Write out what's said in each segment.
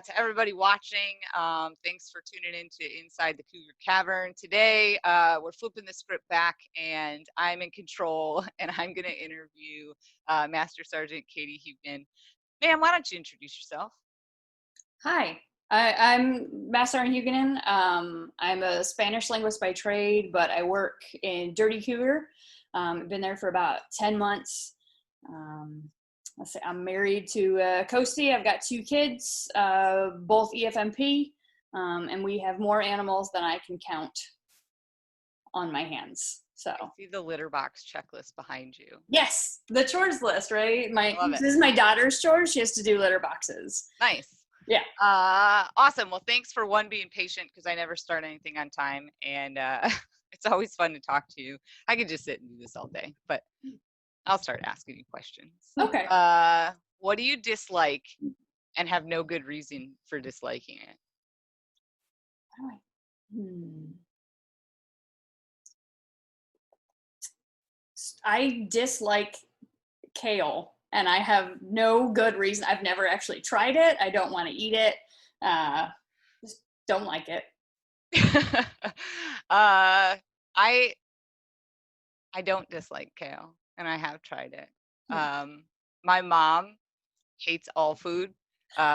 to everybody watching. Thanks for tuning in to Inside the Cougar Cavern. Today, we're flipping the script back, and I'm in control, and I'm going to interview Master Sergeant Katie Huguenin. Ma'am, why don't you introduce yourself? Hi, I'm Master Sergeant Huguenin. I'm a Spanish linguist by trade, but I work in Dirty Cougar. I've been there for about 10 months. Let's see, I'm married to Coastie. I've got 2 kids, both EFMP, and we have more animals than I can count on my hands. So I see the litter box checklist behind you. yes, the chores list, right? Love This is my daughter's chores. She has to do litter boxes. Nice. Yeah. Awesome. Well, thanks for being patient, because I never start anything on time, and it's always fun to talk to you. I could just sit and do this all day, but I'll start asking you questions. Okay. What do you dislike and have no good reason for disliking it? I dislike kale, and I have no good reason. I've never actually tried it. I don't want to eat it. Just don't like it. I don't dislike kale, and I have tried it. My mom hates all food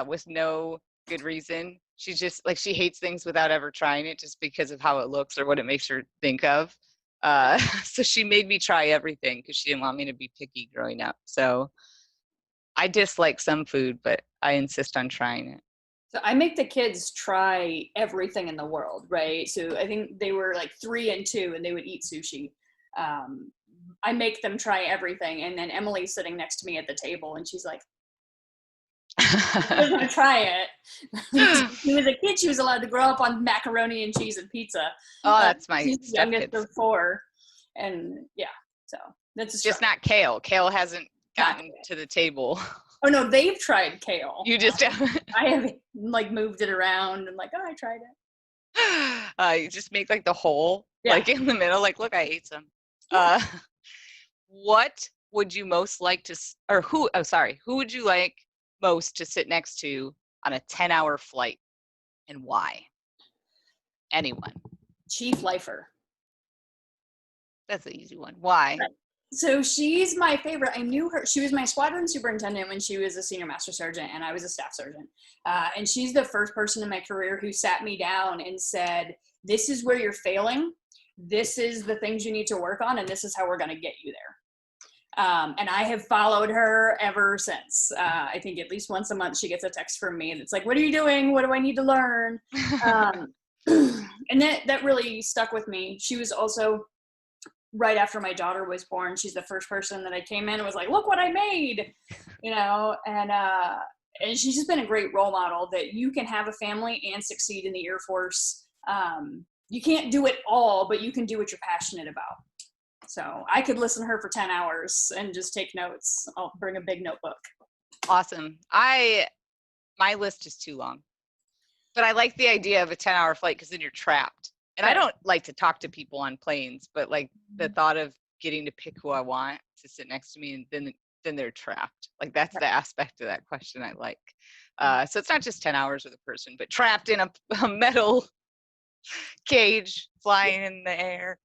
with no good reason. She's just like, she hates things without ever trying it, just because of how it looks or what it makes her think of. So she made me try everything because she didn't want me to be picky growing up. So I dislike some food, but I insist on trying it. So I make the kids try everything in the world, right? So I think they were like 3 and 2, and they would eat sushi. I make them try everything, and then Emily's sitting next to me at the table, and she's like, she doesn't want to try it. She was a kid. She was allowed to grow up on macaroni and cheese and pizza. Oh, that's my She's the youngest of 4, and yeah, so that's just not kale. Kale hasn't gotten to the table. Oh no, they've tried kale. You just I have like moved it around and like, oh, I tried it. You just make like the hole, like in the middle. Like, look, I ate some. What would you most like to, or who? Oh, sorry. Who would you like most to sit next to on a 10-hour flight, and why? Anyone. Chief Lifer. That's an easy one. Why? Right. So she's my favorite. I knew her. She was my squadron superintendent when she was a senior master sergeant, and I was a staff sergeant. And she's the first person in my career who sat me down and said, this is where you're failing. This is the things you need to work on, and this is how we're going to get you there. And I have followed her ever since. I think at least once a month she gets a text from me, and it's like, what are you doing? What do I need to learn? And that really stuck with me. She was also, right after my daughter was born, she's the first person that I came in and was like, look what I made, and she's just been a great role model that you can have a family and succeed in the Air Force. You can't do it all, but you can do what you're passionate about. So I could listen to her for 10 hours and just take notes. I'll bring a big notebook. Awesome. My list is too long, but I like the idea of a 10-hour flight, because then you're trapped. And I don't like to talk to people on planes, but like the thought of getting to pick who I want to sit next to me, and then they're trapped. Like, that's the aspect of that question I like. So it's not just 10 hours with a person, but trapped in a metal cage flying in the air.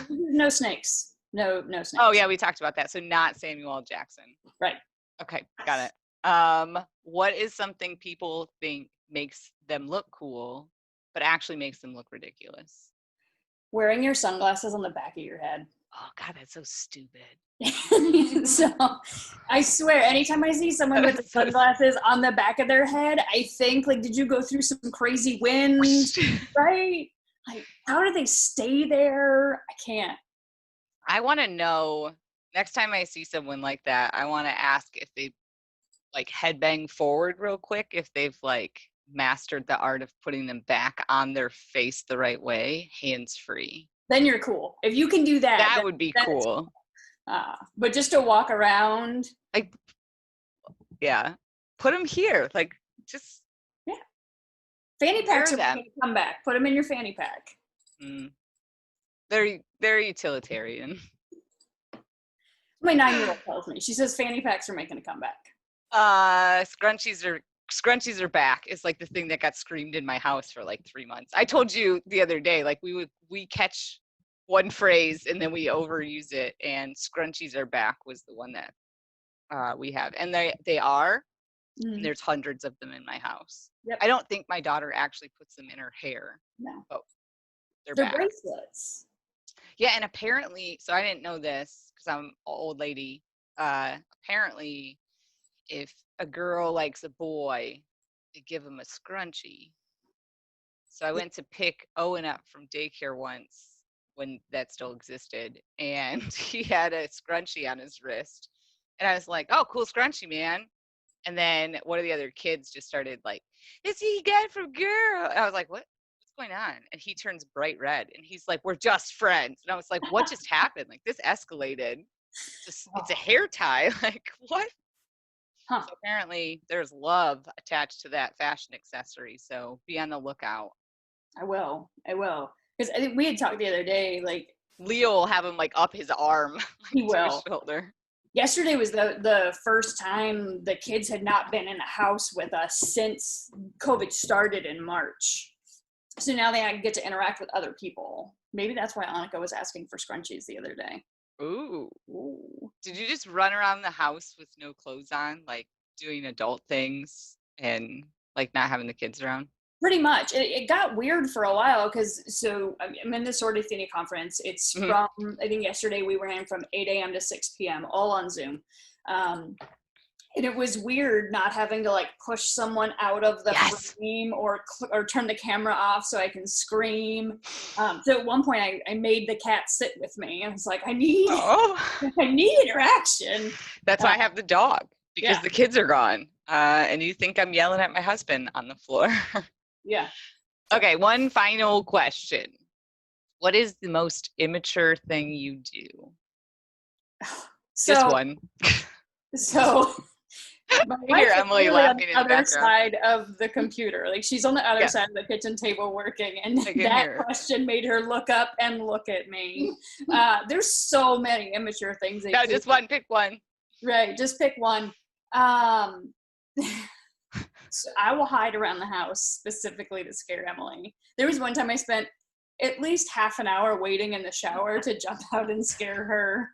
No snakes. No snakes. Oh yeah, we talked about that. So not Samuel L. Jackson. Right. Okay, got it. What is something people think makes them look cool, but actually makes them look ridiculous? Wearing your sunglasses on the back of your head. Oh God, that's so stupid. So I swear, anytime I see someone with the sunglasses on the back of their head, I think, like, did you go through some crazy wind? Right? Like, how do they stay there? I can't. I want to know, next time I see someone like that, I want to ask if they like headbang forward real quick, if they've like mastered the art of putting them back on their face the right way, hands free. Then you're cool. If you can do that, that would be cool. But just to walk around, like, yeah, put them here, like, just fanny packs are making a comeback. Put them in your fanny pack. They're utilitarian. My 9-year-old tells me. She says fanny packs are making a comeback. Scrunchies are scrunchies are back is like the thing that got screamed in my house for like 3 months. I told you the other day, like we catch one phrase and then we overuse it, and scrunchies are back was the one that we have, and they are. And there's hundreds of them in my house. Yep. I don't think my daughter actually puts them in her hair. No. But they're They're back. bracelets. Yeah, and apparently, so I didn't know this because I'm an old lady. Apparently, if a girl likes a boy, they give him a scrunchie. So I went to pick Owen up from daycare once when that still existed, and he had a scrunchie on his wrist. And I was like, oh, cool scrunchie, man. And then one of the other kids just started like, "Is he got from girl?" And I was like, what's going on? And he turns bright red and he's like, "We're just friends." And I was like, what just happened? Like, this escalated. It's a hair tie. Like, what? Huh. So apparently there's love attached to that fashion accessory. So be on the lookout. I will. Because I think we had talked the other day, like, Leo will have him like up his arm, like he to will. his shoulder. Yesterday was the first time the kids had not been in the house with us since COVID started in March. So now they get to interact with other people. Maybe that's why Annika was asking for scrunchies the other day. Ooh. Ooh. Did you just run around the house with no clothes on, like doing adult things and like not having the kids around? Pretty much. It got weird for a while because I'm in the Sorority conference. It's from, I think yesterday we ran from 8 a.m. to 6 p.m. all on Zoom. And it was weird not having to like push someone out of the frame or turn the camera off so I can scream. So at one point I made the cat sit with me. I was like, I need interaction. That's why I have the dog, because the kids are gone. And you think I'm yelling at my husband on the floor. Yeah. Okay, one final question. What is the most immature thing you do? Just one. So my wife is Emily laughing on the in the other side of the computer. Like, she's on the other side of the kitchen table working, and that question made her look up and look at me. There's so many immature things. No, just one. Pick one. Right, just pick one. So I will hide around the house specifically to scare Emily. There was one time I spent at least half an hour waiting in the shower to jump out and scare her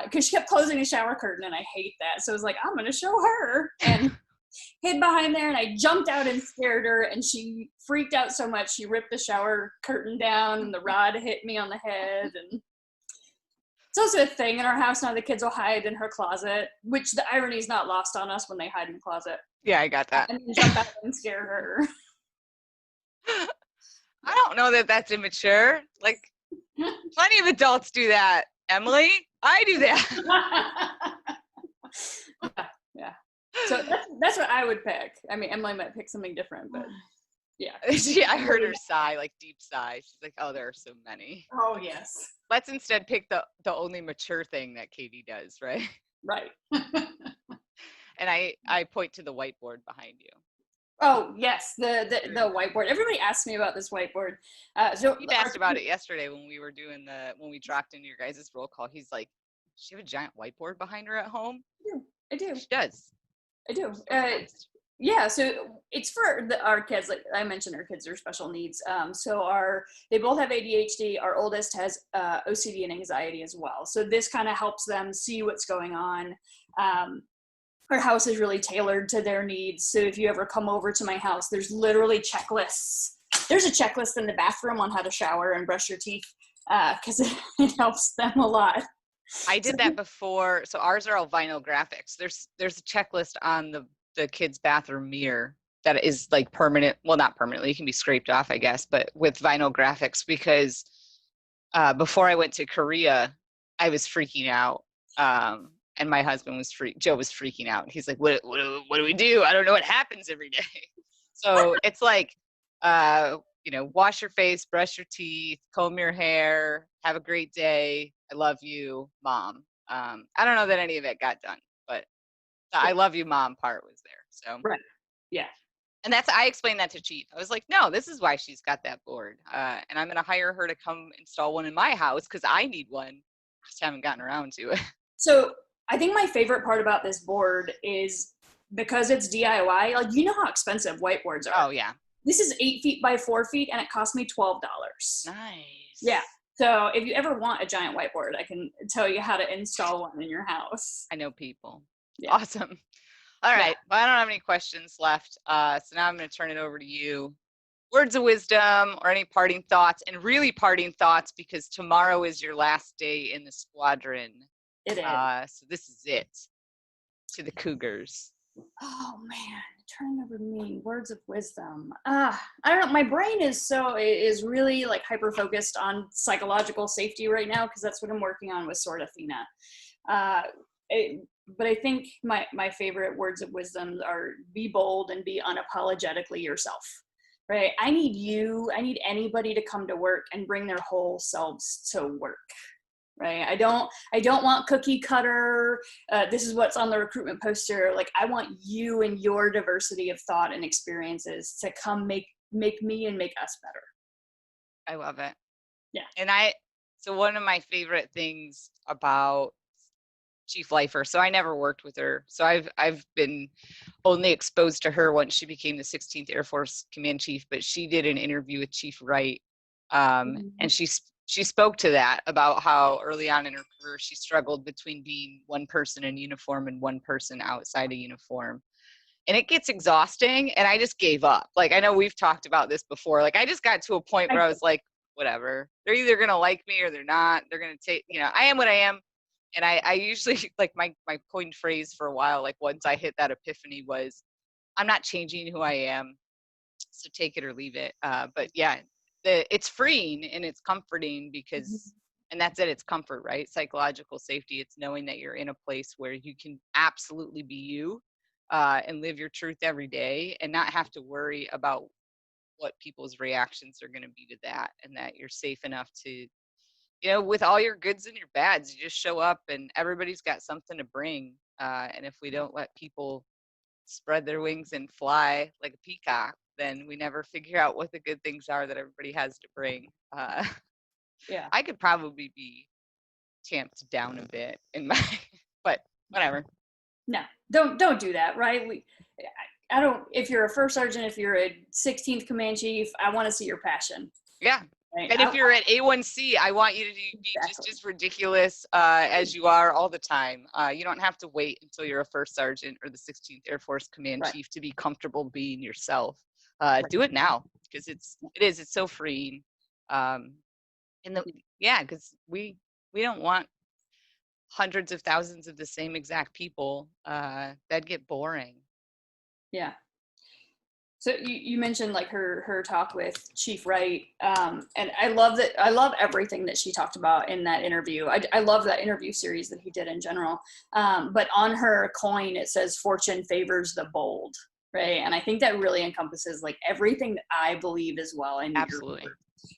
because she kept closing the shower curtain, and I hate that. So I was like, I'm going to show her, and hid behind there, and I jumped out and scared her, and she freaked out so much she ripped the shower curtain down, and the rod hit me on the head. And it's also a thing in our house now. The kids will hide in her closet, which the irony is not lost on us when they hide in the closet. Yeah, I got that. And then jump out and scare her. I don't know that that's immature. Like, plenty of adults do that. Emily, I do that. Yeah. So that's what I would pick. I mean, Emily might pick something different, but yeah. I heard her sigh, like deep sigh. She's like, oh, there are so many. Oh, yes. Let's instead pick the only mature thing that Katie does, right? Right. And I point to the whiteboard behind you. Oh, yes, the whiteboard. Everybody asks me about this whiteboard. So he asked about it yesterday when we were doing when we dropped into your guys' roll call. He's like, does she have a giant whiteboard behind her at home? I do. She does. I do. Yeah, so it's for our kids. Like I mentioned, our kids are special needs. So they both have ADHD. Our oldest has OCD and anxiety as well. So this kind of helps them see what's going on. Our house is really tailored to their needs. So if you ever come over to my house, there's literally checklists. There's a checklist in the bathroom on how to shower and brush your teeth because it helps them a lot. I did that before. So ours are all vinyl graphics. There's a checklist on the kids' bathroom mirror that is like permanent. Well, not permanently. It can be scraped off, I guess, but with vinyl graphics because before I went to Korea, I was freaking out. And my husband Joe was freaking out. He's like, what do we do? I don't know what happens every day. So it's like, wash your face, brush your teeth, comb your hair, have a great day. I love you, Mom. I don't know that any of it got done, but the I love you, Mom part was there. So right. Yeah. And I explained that to Chief. I was like, no, this is why she's got that board. And I'm going to hire her to come install one in my house because I need one. Just haven't gotten around to it. So I think my favorite part about this board is because it's DIY, like, you know how expensive whiteboards are. Oh yeah. This is 8 feet by 4 feet, and it cost me $12. Nice. Yeah. So if you ever want a giant whiteboard, I can tell you how to install one in your house. I know people. Yeah. Awesome. All right. Well, I don't have any questions left. So now I'm going to turn it over to you. Words of wisdom or any parting thoughts, and really parting thoughts, because tomorrow is your last day in the squadron. It is. So this is it. To the Cougars. Oh man, turning over to me. Words of wisdom. I don't know. My brain is really like hyper focused on psychological safety right now, because that's what I'm working on with Sword Athena. But I think my favorite words of wisdom are: be bold and be unapologetically yourself. Right? I need anybody to come to work and bring their whole selves to work. Right? I don't want cookie cutter. This is what's on the recruitment poster. Like, I want you and your diversity of thought and experiences to come make me and make us better. I love it. Yeah. And so one of my favorite things about Chief Lifer, so I never worked with her. So I've been only exposed to her once she became the 16th Air Force Command Chief, but she did an interview with Chief Wright. And she spoke to that, about how early on in her career she struggled between being one person in uniform and one person outside of uniform. And it gets exhausting, and I just gave up. Like, I know we've talked about this before. Like, I just got to a point where I was like, whatever. They're either going to like me or they're not. They're going to take, I am what I am. And I usually, like, my coined phrase for a while, like, once I hit that epiphany, was, I'm not changing who I am, so take it or leave it. But yeah, it's freeing and it's comforting, because, and that's it, it's comfort, right? Psychological safety. It's knowing that you're in a place where you can absolutely be you, and live your truth every day, and not have to worry about what people's reactions are going to be to that, and that you're safe enough to, with all your goods and your bads, you just show up, and everybody's got something to bring. And if we don't let people spread their wings and fly like a peacock, then we never figure out what the good things are that everybody has to bring. Yeah. I could probably be tamped down a bit in my, but whatever. No, don't do that, right? I don't, if you're a first sergeant, if you're a 16th command chief, I want to see your passion. Yeah. Right? And if you're at A1C, I want you to be just as ridiculous as you are all the time. You don't have to wait until you're a first sergeant or the 16th Air Force Command Chief to be comfortable being yourself. Do it now, because it's so freeing. Because we don't want hundreds of thousands of the same exact people. That'd get boring. Yeah. So you mentioned like her talk with Chief Wright, and I love everything that she talked about in that interview. I love that interview series that he did in general. But on her coin it says "Fortune favors the bold," right? And I think that really encompasses like everything that I believe as well. And absolutely,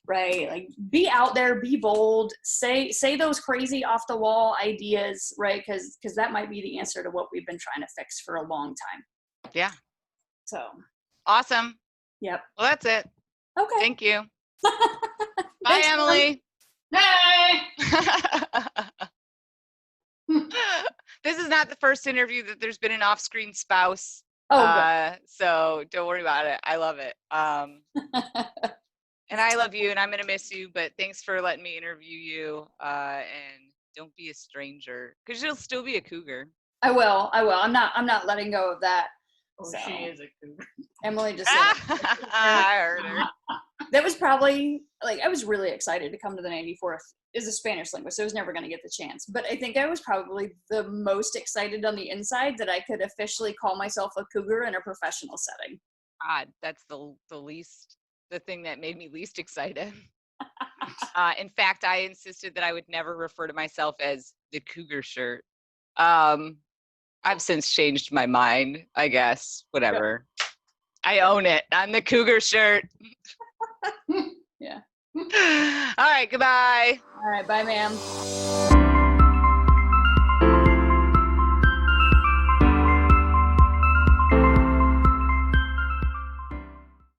right? Like, be out there, be bold, say those crazy off the wall ideas, right? Because that might be the answer to what we've been trying to fix for a long time. Yeah. So. Awesome. Yep. Well, that's it. Okay. Thank you. Bye, Thanks, Emily. Hey. This is not the first interview that there's been an off-screen spouse. Oh, so don't worry about it. I love it. And I love you, and I'm gonna miss you. But thanks for letting me interview you. And don't be a stranger, because you'll still be a cougar. I will. I'm not letting go of that. Oh, so. she is a cougar. Emily just said I heard her. That was probably, like, I was really excited to come to the 94th as a Spanish linguist. So I was never going to get the chance. But I think I was probably the most excited on the inside that I could officially call myself a cougar in a professional setting. God, that's the thing that made me least excited. In fact, I insisted that I would never refer to myself as the Cougar shirt. I've since changed my mind, I guess. Whatever. Yeah. I own it. I'm the Cougar shirt. Yeah. All right, goodbye. All right, bye, ma'am.